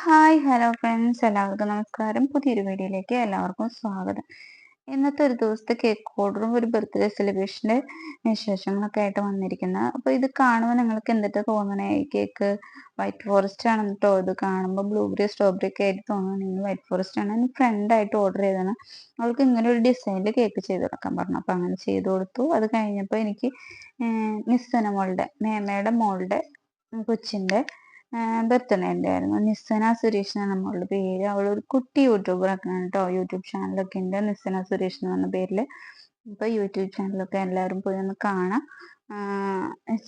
Hi hello friends, എല്ലാവർക്കും നമസ്കാരം. പുതിയൊരു വീഡിയോയിലേക്ക് എല്ലാവർക്കും സ്വാഗതം. ഇന്നത്തെ ഒരു ദിവസത്തെ കേക്ക് ഓർഡറും ഒരു ബർത്ത്ഡേ സെലിബ്രേഷൻ്റെ വിശേഷങ്ങളൊക്കെ ആയിട്ട് വന്നിരിക്കുന്നത്. അപ്പോൾ ഇത് കാണുമ്പോൾ നിങ്ങൾക്ക് എന്തിട്ട് തോന്നണേ? ഈ കേക്ക് വൈറ്റ് ഫോറസ്റ്റ് ആണ് കേട്ടോ. ഇത് കാണുമ്പോൾ ബ്ലൂബെറി സ്ട്രോബെറി ഒക്കെ ആയിട്ട് തോന്നുകയാണെങ്കിൽ വൈറ്റ് ഫോറസ്റ്റ് ആണ്. എൻ്റെ ഫ്രണ്ടായിട്ട് ഓർഡർ ചെയ്തതാണ്. അവൾക്ക് ഇങ്ങനെ ഒരു ഡിസൈനിൽ കേക്ക് ചെയ്ത് കൊടുക്കാൻ പറഞ്ഞു. അപ്പോൾ അങ്ങനെ ചെയ്ത് കൊടുത്തു. അത് കഴിഞ്ഞപ്പോൾ എനിക്ക് നിസ്സന മോളുടെ മേമയുടെ മോളുടെ കൊച്ചിൻ്റെ ബർത്ത്ഡേ ഉണ്ടായിരുന്നു. നിസ്സന സുരേഷ് എന്നാണ് നമ്മളുടെ പേര്. അവളൊരു കുട്ടി യൂട്യൂബറൊക്കെ ആണ് കേട്ടോ. യൂട്യൂബ് ചാനലൊക്കെ ഉണ്ട്, നിസ്സന സുരേഷ് എന്ന് പറഞ്ഞ പേരിൽ. അപ്പോൾ യൂട്യൂബ് ചാനലൊക്കെ എല്ലാവരും പോയി ഒന്ന് കാണാം.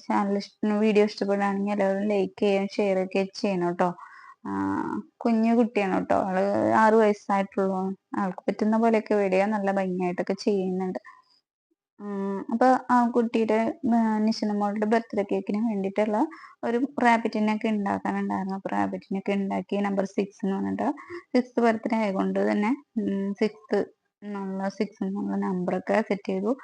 ചാനൽ വീഡിയോ ഇഷ്ടപ്പെടുകയാണെങ്കിൽ എല്ലാവരും ലൈക്ക് ചെയ്യാൻ ഷെയർ ഒക്കെ ചെയ്യണം കേട്ടോ. കുഞ്ഞു കുട്ടിയാണ് കേട്ടോ. അവള് 6 വയസ്സായിട്ടുള്ളൂ. ആൾക്ക് പറ്റുന്ന പോലെയൊക്കെ വീഡിയോ നല്ല ഭംഗിയായിട്ടൊക്കെ ചെയ്യുന്നുണ്ട്. അപ്പൊ ആ കുട്ടിയുടെ നിശന മോളുടെ ബർത്ത്ഡേ കേക്കിന് വേണ്ടിയിട്ടുള്ള ഒരു റാബിറ്റിനൊക്കെ ഉണ്ടാക്കാനുണ്ടായിരുന്നു. അപ്പൊ റാബിറ്റിനൊക്കെ ഉണ്ടാക്കി നമ്പർ 6 എന്ന് പറഞ്ഞിട്ട് 6th ബർത്ത്ഡേ ആയതുകൊണ്ട് തന്നെ 6 എന്നുള്ള നമ്പറൊക്കെ സെറ്റ് ചെയ്തു.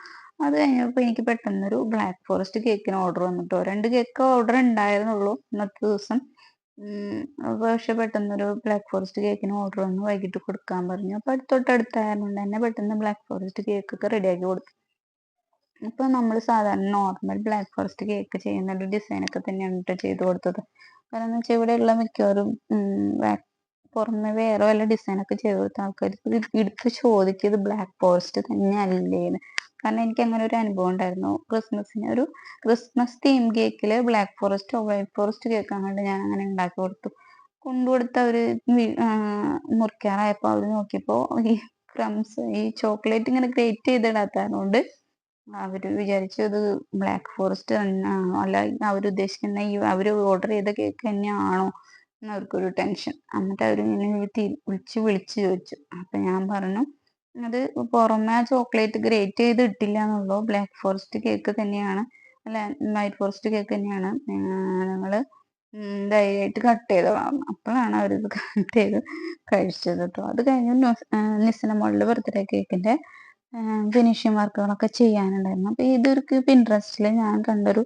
അത് കഴിഞ്ഞപ്പോൾ എനിക്ക് പെട്ടെന്നൊരു ബ്ലാക്ക് ഫോറസ്റ്റ് കേക്കിന് ഓർഡർ വന്നിട്ടോ. 2 കേക്ക് ഓർഡർ ഉണ്ടായിരുന്നുള്ളൂ ഇന്നത്തെ ദിവസം. പക്ഷെ പെട്ടെന്നൊരു ബ്ലാക്ക് ഫോറസ്റ്റ് കേക്കിന് ഓർഡർ വന്നു. വൈകിട്ട് കൊടുക്കാൻ പറഞ്ഞു. അപ്പൊ തൊട്ടടുത്തായതുകൊണ്ട് തന്നെ പെട്ടെന്ന് ബ്ലാക്ക് ഫോറസ്റ്റ് കേക്കൊക്കെ റെഡിയാക്കി കൊടുത്തു. ഇപ്പൊ നമ്മൾ സാധാരണ നോർമൽ ബ്ലാക്ക് ഫോറസ്റ്റ് കേക്ക് ചെയ്യുന്ന ഒരു ഡിസൈനൊക്കെ തന്നെയാണ് കേട്ടോ ചെയ്ത് കൊടുത്തത്. കാരണം എന്ന് വെച്ചാൽ ഇവിടെയുള്ള മിക്കവാറും പുറമെ വേറെ വല്ല ഡിസൈനൊക്കെ ചെയ്ത് കൊടുത്ത ആൾക്കാർ എടുത്ത് ചോദിക്കും ഇത് ബ്ലാക്ക് ഫോറസ്റ്റ് തന്നെ അല്ലേന്ന്. കാരണം എനിക്ക് അങ്ങനെ ഒരു അനുഭവം ഉണ്ടായിരുന്നു. ക്രിസ്മസ് തീം കേക്കിൽ ബ്ലാക്ക് ഫോറസ്റ്റോ വൈറ്റ് ഫോറസ്റ്റ് കേക്ക് അങ്ങോട്ട് ഞാൻ അങ്ങനെ ഉണ്ടാക്കി കൊടുത്തു. കൊണ്ടുകൊടുത്ത അവര് മുറിക്കാറായപ്പോൾ അവർ നോക്കിയപ്പോൾ ഈ ക്രംസ് ഈ ചോക്ലേറ്റ് ഇങ്ങനെ ഗ്രേറ്റ് ചെയ്തിടാത്തതുകൊണ്ട് അവര് വിചാരിച്ചു ഇത് ബ്ലാക്ക് ഫോറസ്റ്റ് തന്നെയാണോ, അല്ല അവരുദ്ദേശിക്കുന്ന ഈ അവര് ഓർഡർ ചെയ്ത കേക്ക് തന്നെയാണോ എന്നവർക്കൊരു ടെൻഷൻ. എന്നിട്ട് അവരിങ്ങനെ വിളിച്ച് ചോദിച്ചു. അപ്പൊ ഞാൻ പറഞ്ഞു അത് പുറമെ ചോക്ലേറ്റ് ഗ്രേറ്റ് ചെയ്ത് ഇട്ടില്ല എന്നുള്ളൂ, ബ്ലാക്ക് ഫോറസ്റ്റ് കേക്ക് തന്നെയാണ്, അല്ല വൈറ്റ് ഫോറസ്റ്റ് കേക്ക് തന്നെയാണ്, നിങ്ങള് ധൈര്യമായിട്ട് കട്ട് ചെയ്തോളാം. അപ്പോഴാണ് അവരിത് കട്ട് ചെയ്ത് കഴിച്ചത് കേട്ടോ. അത് കഴിഞ്ഞ് നിസ്സിന മോളുടെ ബർത്ത്ഡേ കേക്കിന്റെ ഫിനിഷിങ് വർക്കുകളൊക്കെ ചെയ്യാനുണ്ടായിരുന്നു. അപ്പോൾ ഇതൊരു പിൻട്രസ്റ്റിൽ ഞാൻ കണ്ടൊരു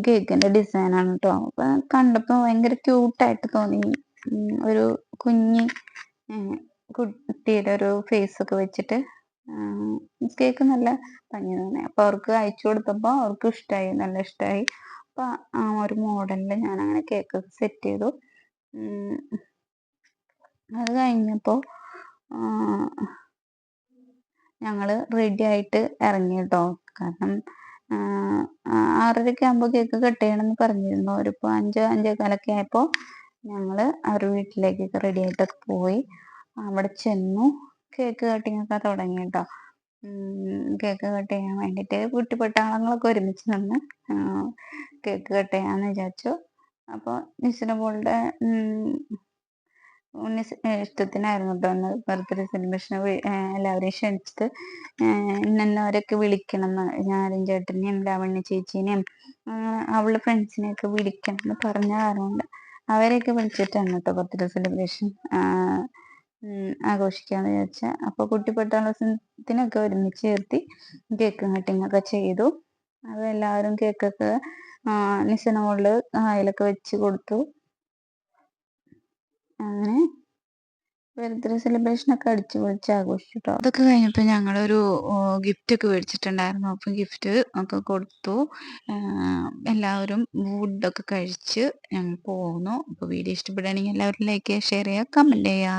കേക്കിന്റെ ഡിസൈനാണ് കേട്ടോ. അപ്പൊ കണ്ടപ്പോൾ ഭയങ്കര ക്യൂട്ടായിട്ട് തോന്നി. ഒരു കുഞ്ഞി കുട്ടിയുടെ ഒരു ഫേസ് ഒക്കെ വെച്ചിട്ട് കേക്ക് നല്ല ഭംഗി തോന്നി. അപ്പൊ അവർക്ക് അയച്ചു കൊടുത്തപ്പോൾ അവർക്ക് ഇഷ്ടമായി, നല്ല ഇഷ്ടമായി. അപ്പൊ ആ ഒരു മോഡലിൽ ഞാൻ അങ്ങനെ കേക്ക് സെറ്റ് ചെയ്തു. അത് കഴിഞ്ഞപ്പോൾ ഞങ്ങള് റെഡി ആയിട്ട് ഇറങ്ങി കേട്ടോ. കാരണം 6:30 ആകുമ്പോൾ കേക്ക് കട്ട് ചെയ്യണമെന്ന് പറഞ്ഞിരുന്നു. ഒരു 5-5:15 ആയപ്പോൾ ഞങ്ങള് അവരുടെ വീട്ടിലേക്കൊക്കെ റെഡി ആയിട്ടൊക്കെ പോയി. അവിടെ ചെന്നു കേക്ക് കട്ടിങ് ഒക്കെ തുടങ്ങി കേട്ടോ. കേക്ക് കട്ട് ചെയ്യാൻ വേണ്ടിയിട്ട് കുട്ടിപ്പട്ടാളങ്ങളൊക്കെ ഒരുമിച്ച് നിന്ന് കേക്ക് കട്ട് ചെയ്യാന്ന് വിചാരിച്ചു. അപ്പോൾ നിസിന മോളുടെ ഇഷ്ടത്തിനായിരുന്നു കേട്ടോ അന്ന് ബർത്ത്ഡേ സെലിബ്രേഷൻ. എല്ലാവരെയും ക്ഷണിച്ചത് ഇന്നവരൊക്കെ വിളിക്കണം എന്ന്, ഞാനും ചേട്ടനെയും ലാവണ്യ ചേച്ചീനെയും അവളുടെ ഫ്രണ്ട്സിനെയൊക്കെ വിളിക്കണം എന്ന് പറഞ്ഞ കാരണം അവരെയൊക്കെ വിളിച്ചിട്ടാണ് കേട്ടോ ബർത്ത്ഡേ സെലിബ്രേഷൻ ആഘോഷിക്കാന്ന് വിചാരിച്ച. അപ്പോൾ കുട്ടിപ്പട്ടാളത്തിനൊക്കെ ഒരുമിച്ച് ചേർത്തി കേക്ക് കട്ടിങ് ഒക്കെ ചെയ്തു. അത് എല്ലാവരും കേക്കൊക്കെ നിസിന മോളില് അതിലൊക്കെ വെച്ച് കൊടുത്തു. അങ്ങനെ ബർത്ത്ഡേ സെലിബ്രേഷൻ ഒക്കെ അടിച്ചു പൊളിച്ച് ആഘോഷിച്ചു കേട്ടോ. അതൊക്കെ കഴിഞ്ഞപ്പോൾ ഞങ്ങളൊരു ഗിഫ്റ്റ് ഒക്കെ മേടിച്ചിട്ടുണ്ടായിരുന്നു. അപ്പം ഗിഫ്റ്റ് ഒക്കെ കൊടുത്തു. എല്ലാവരും ഫുഡൊക്കെ കഴിച്ച് ഞങ്ങൾ പോകുന്നു. അപ്പോൾ വീഡിയോ ഇഷ്ടപ്പെടുകയാണെങ്കിൽ എല്ലാവരും ലൈക്ക് ചെയ്യുക, ഷെയർ ചെയ്യുക, കമൻറ്റ് ചെയ്യുക.